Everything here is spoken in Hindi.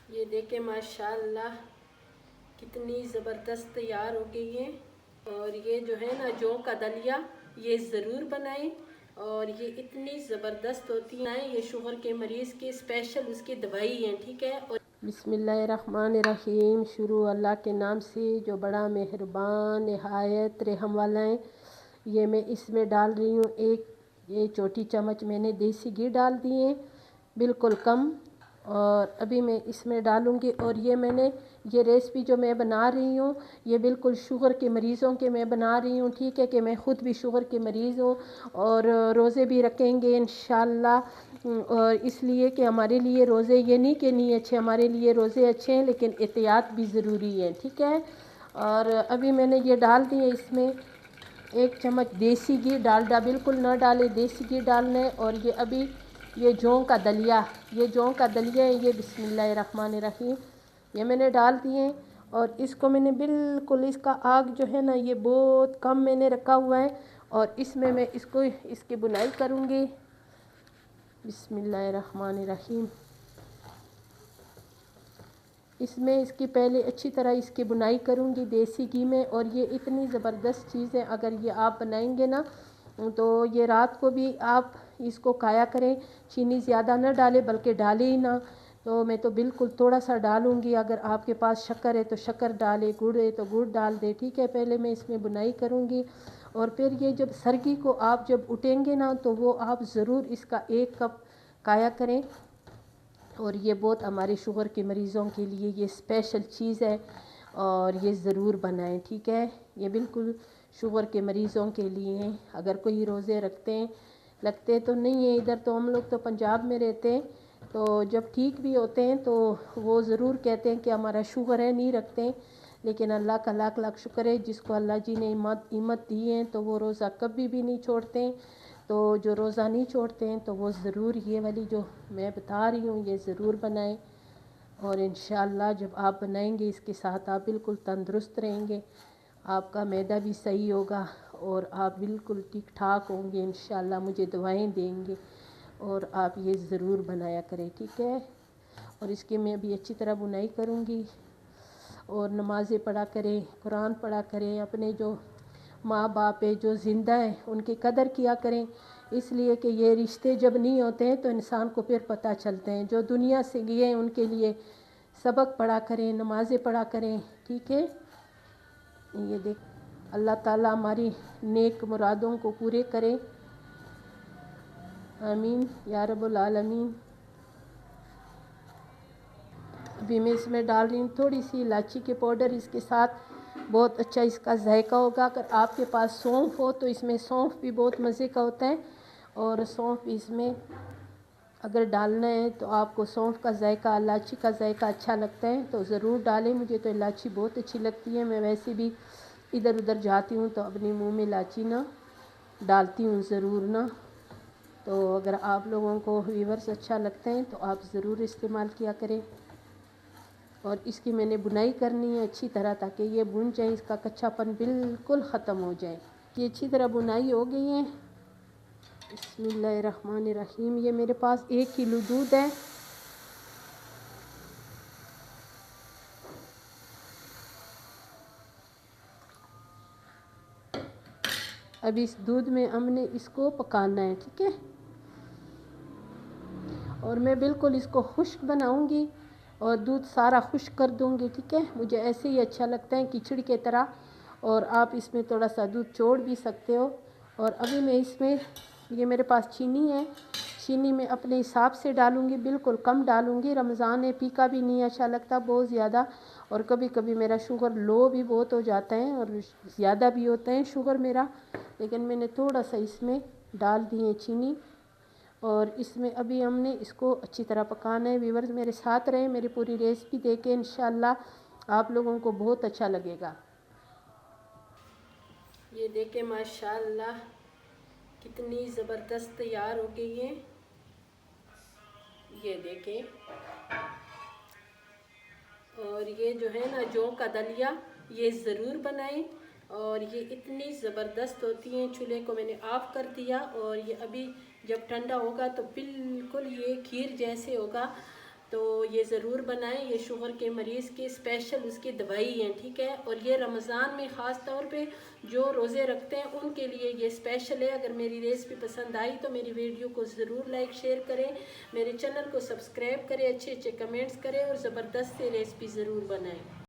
ये देखें माशाल्लाह कितनी ज़बरदस्त तैयार हो गई है। और ये जो है ना जौ का दलिया, ये ज़रूर बनाएं। और ये इतनी ज़बरदस्त होती है, ये शुगर के मरीज़ के स्पेशल उसकी दवाई है, ठीक है। और बिस्मिल्लाहिर्रहमानिर्रहीम, शुरू अल्लाह के नाम से जो बड़ा मेहरबान नहायत रहम वाला है। ये मैं इसमें डाल रही हूँ ये छोटी चम्मच मैंने देसी घी डाल दिए, बिल्कुल कम। और अभी मैं इसमें डालूँगी। और ये रेसिपी जो मैं बना रही हूँ, ये बिल्कुल शुगर के मरीज़ों के मैं बना रही हूँ, ठीक है। कि मैं ख़ुद भी शुगर के मरीज़ हूँ और रोज़े भी रखेंगे इंशाल्लाह। और इसलिए कि हमारे लिए रोज़े ये नहीं कि नहीं अच्छे, हमारे लिए रोज़े अच्छे हैं, लेकिन एहतियात भी ज़रूरी है, ठीक है। और अभी मैंने ये डाल दिए इसमें 1 चम्मच देसी घी, डालडा बिल्कुल ना डालें, देसी घी डालना है। और ये अभी ये जौ का दलिया है, ये बिस्मिल्लाहिर्रहमानिर्रहीम ये मैंने डाल दिए। और इसको मैंने बिल्कुल, इसका आग जो है ना ये बहुत कम मैंने रखा हुआ है। और इसमें मैं इसकी बुनाई करूँगी। बिस्मिल्लाहिर्रहमानिर्रहीम इसमें इसकी पहले अच्छी तरह इसकी बुनाई करूँगी देसी घी में। और ये इतनी ज़बरदस्त चीज़ है, अगर ये आप बनाएंगे ना तो ये रात को भी आप इसको खाया करें। चीनी ज़्यादा ना डालें, बल्कि डालें ही ना। तो मैं तो बिल्कुल थोड़ा सा डालूँगी, अगर आपके पास शक्कर है तो शक्कर डालें, गुड़ है तो गुड़ डाल दें, ठीक है। पहले मैं इसमें बुनाई करूँगी। और फिर ये जब सर्दी को आप जब उठेंगे ना, तो वो आप ज़रूर इसका 1 कप खाया करें। और ये बहुत हमारे शुगर के मरीज़ों के लिए ये स्पेशल चीज़ है, और ये ज़रूर बनाएं, ठीक है। ये बिल्कुल शुगर के मरीज़ों के लिए हैं। अगर कोई रोज़े लगते तो नहीं है इधर, तो हम लोग तो पंजाब में रहते हैं, तो जब ठीक भी होते हैं तो वो ज़रूर कहते हैं कि हमारा शुगर है, नहीं रखते। लेकिन अल्लाह का लाख लाख शुक्र है, जिसको अल्लाह जी ने हिम्मत दी है, तो वो रोज़ा कभी भी नहीं छोड़ते। तो जो रोज़ा नहीं छोड़ते हैं तो वो ज़रूर ये वाली जो मैं बता रही हूँ ये ज़रूर बनाएं। और इंशाअल्लाह जब आप बनाएंगे, इसके साथ आप बिल्कुल तंदुरुस्त रहेंगे, आपका मैदा भी सही होगा और आप बिल्कुल ठीक ठाक होंगे इंशाअल्लाह। मुझे दुआएं देंगे। और आप ये ज़रूर बनाया करें, ठीक है। और इसकी मैं भी अच्छी तरह बुनाई करूँगी। और नमाज़ें पढ़ा करें, कुरान पढ़ा करें, अपने जो माँ बाप है जो ज़िंदा है उनकी कदर किया करें। इसलिए कि ये रिश्ते जब नहीं होते हैं तो इंसान को फिर पता चलते हैं। जो दुनिया से गए हैं उनके लिए सबक पढ़ा करें, नमाज़ें पढ़ा करें, ठीक है। ये देख, अल्लाह ताला हमारी नेक मुरादों को पूरे करे, आमीन या रब्बुल आलमीन। अभी मैं इसमें डाल रही हूँ थोड़ी सी इलायची के पाउडर, इसके साथ बहुत अच्छा इसका जायका होगा। अगर आपके पास सौंफ हो तो इसमें सौंफ भी बहुत मज़े का होता है। और सौंफ इसमें अगर डालना है तो आपको सौंफ का जायका, इलायची का जायका अच्छा लगता है तो ज़रूर डालें। मुझे तो इलायची बहुत अच्छी लगती है, मैं वैसे भी इधर उधर जाती हूँ तो अपने मुंह में इलायची ना डालती हूँ ज़रूर ना। तो अगर आप लोगों को व्यूअर्स अच्छा लगते हैं तो आप ज़रूर इस्तेमाल किया करें। और इसकी मैंने बुनाई करनी है अच्छी तरह, ताकि ये बुन जाए, इसका कच्चापन बिल्कुल ख़त्म हो जाए। ये अच्छी तरह बुनाई हो गई है। बिस्मिल्लाहिर्रहमानिर्रहीम ये मेरे पास 1 किलो दूध है। अब इस दूध में हमने इसको पकाना है, ठीक है। और मैं बिल्कुल इसको खुश्क बनाऊंगी और दूध सारा खुश्क कर दूंगी, ठीक है। मुझे ऐसे ही अच्छा लगता है खिचड़ी के तरह। और आप इसमें थोड़ा सा दूध छोड़ भी सकते हो। और अभी मैं इसमें, ये मेरे पास चीनी है, चीनी मैं अपने हिसाब से डालूंगी, बिल्कुल कम डालूंगी। रमज़ान है, फीका भी नहीं अच्छा लगता बहुत ज़्यादा। और कभी कभी मेरा शुगर लो भी बहुत हो जाता है और ज़्यादा भी होता है शुगर मेरा, लेकिन मैंने थोड़ा सा इसमें डाल दी है चीनी। और इसमें अभी हमने इसको अच्छी तरह पकाना है। व्यूअर्स मेरे साथ रहें, मेरी पूरी रेसिपी देखें, इंशाल्लाह आप लोगों को बहुत अच्छा लगेगा। ये देखें माशाल्लाह कितनी ज़बरदस्त तैयार हो गई है। ये देखें। और ये जो है ना जौ का दलिया, ये ज़रूर बनाएं। और ये इतनी ज़बरदस्त होती हैं। चूल्हे को मैंने ऑफ़ कर दिया और ये अभी जब ठंडा होगा तो बिल्कुल ये खीर जैसे होगा। तो ये ज़रूर बनाएं। ये शुगर के मरीज़ की स्पेशल उसकी दवाई है, ठीक है। और ये रमज़ान में ख़ास तौर पे जो रोज़े रखते हैं उनके लिए ये स्पेशल है। अगर मेरी रेसिपी पसंद आई तो मेरी वीडियो को ज़रूर लाइक शेयर करें, मेरे चैनल को सब्सक्राइब करें, अच्छे अच्छे कमेंट्स करें और ज़बरदस्त सी रेसिपी ज़रूर बनाएं।